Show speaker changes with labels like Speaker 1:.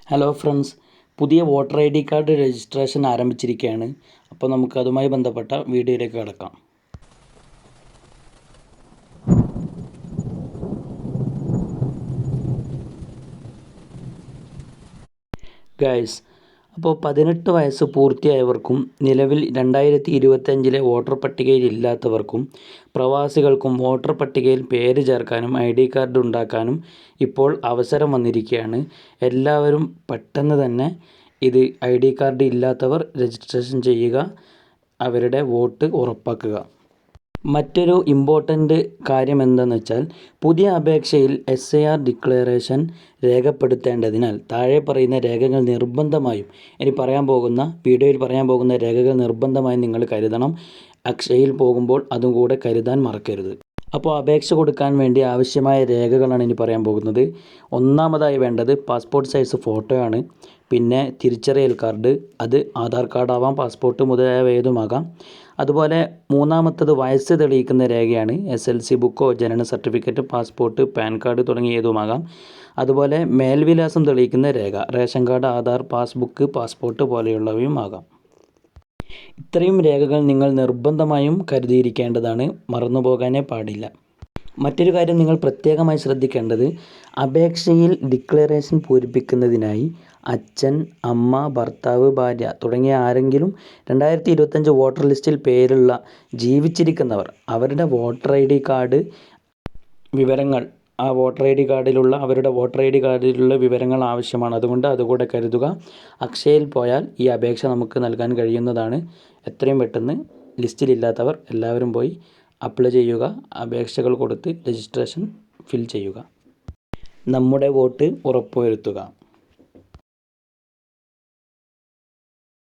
Speaker 1: Hello friends, പുതിയ voter I D card registration ആരംഭിച്ചിരിക്കുകയാണ്. അപ്പോൾ നമുക്ക് അതുമായി ബന്ധപ്പെട്ട വീഡിയോയിലേക്ക് കടക്കാം. ഗൈസ്, അപ്പോൾ 18 വയസ്സ് പൂർത്തിയായവർക്കും നിലവിൽ 2025 വോട്ടർ പട്ടികയിൽ ഇല്ലാത്തവർക്കും പ്രവാസികൾക്കും വോട്ടർ പട്ടികയിൽ പേര് ചേർക്കാനും ഐ ഡി കാർഡ് ഉണ്ടാക്കാനും ഇപ്പോൾ അവസരം വന്നിരിക്കുകയാണ്. എല്ലാവരും പെട്ടെന്ന് തന്നെ ഇത് ഐ ഡി കാർഡ് ഇല്ലാത്തവർ രജിസ്ട്രേഷൻ ചെയ്യുക, അവരുടെ വോട്ട് ഉറപ്പാക്കുക. മറ്റൊരു ഇമ്പോർട്ടൻ്റ് കാര്യം എന്തെന്ന് വെച്ചാൽ, പുതിയ അപേക്ഷയിൽ SIR ഡിക്ലറേഷൻ രേഖപ്പെടുത്തേണ്ടതിനാൽ താഴെ പറയുന്ന രേഖകൾ നിർബന്ധമായും വീഡിയോയിൽ പറയാൻ പോകുന്ന രേഖകൾ നിർബന്ധമായും നിങ്ങൾ കരുതണം. അക്ഷയയിൽ പോകുമ്പോൾ അതും കൂടെ കരുതാൻ മറക്കരുത്. അപ്പോൾ അപേക്ഷ കൊടുക്കാൻ വേണ്ടി ആവശ്യമായ രേഖകളാണ് ഇനി പറയാൻ പോകുന്നത്. ഒന്നാമതായി വേണ്ടത് പാസ്പോർട്ട് സൈസ് ഫോട്ടോയാണ്. പിന്നെ തിരിച്ചറിയൽ കാർഡ്, അത് ആധാർ കാർഡാവാം, പാസ്പോർട്ട് മുതലായവ ഏതുമാകാം. അതുപോലെ മൂന്നാമത്തത് വയസ്സ് തെളിയിക്കുന്ന രേഖയാണ്. SLC ബുക്കോ ജനന സർട്ടിഫിക്കറ്റ്, പാസ്പോർട്ട്, പാൻ കാർഡ് തുടങ്ങിയ ഏതുമാകാം. അതുപോലെ മേൽവിലാസം തെളിയിക്കുന്ന രേഖ, ration card, Aadhaar, passbook, passport പോലെയുള്ളവയും ആകാം. ഇത്രയും രേഖകൾ നിങ്ങൾ നിർബന്ധമായും കരുതിയിരിക്കേണ്ടതാണ്, മറന്നുപോകാനേ പാടില്ല. മറ്റൊരു കാര്യം നിങ്ങൾ പ്രത്യേകമായി ശ്രദ്ധിക്കേണ്ടത്, അപേക്ഷയിൽ ഡിക്ലറേഷൻ പൂരിപ്പിക്കുന്നതിനായി അച്ഛൻ, അമ്മ, ഭർത്താവ്, ഭാര്യ തുടങ്ങിയ ആരെങ്കിലും 2025 വോട്ടർ ലിസ്റ്റിൽ പേരുള്ള ജീവിച്ചിരിക്കുന്നവർ അവരുടെ വോട്ടർ ഐ ഡി കാർഡ് വിവരങ്ങൾ അവരുടെ വോട്ടർ ഐ ഡി കാർഡിലുള്ള വിവരങ്ങൾ ആവശ്യമാണ്. അതുകൊണ്ട് അതുകൂടെ കരുതുക. അക്ഷയയിൽ പോയാൽ ഈ അപേക്ഷ നമുക്ക് നൽകാൻ കഴിയുന്നതാണ്. എത്രയും പെട്ടെന്ന് ലിസ്റ്റിലില്ലാത്തവർ എല്ലാവരും പോയി അപ്ലൈ ചെയ്യുക, അപേക്ഷകൾ കൊടുത്ത് രജിസ്ട്രേഷൻ ഫിൽ ചെയ്യുക. നമ്മുടെ വോട്ട് ഉറപ്പുവരുത്തുക.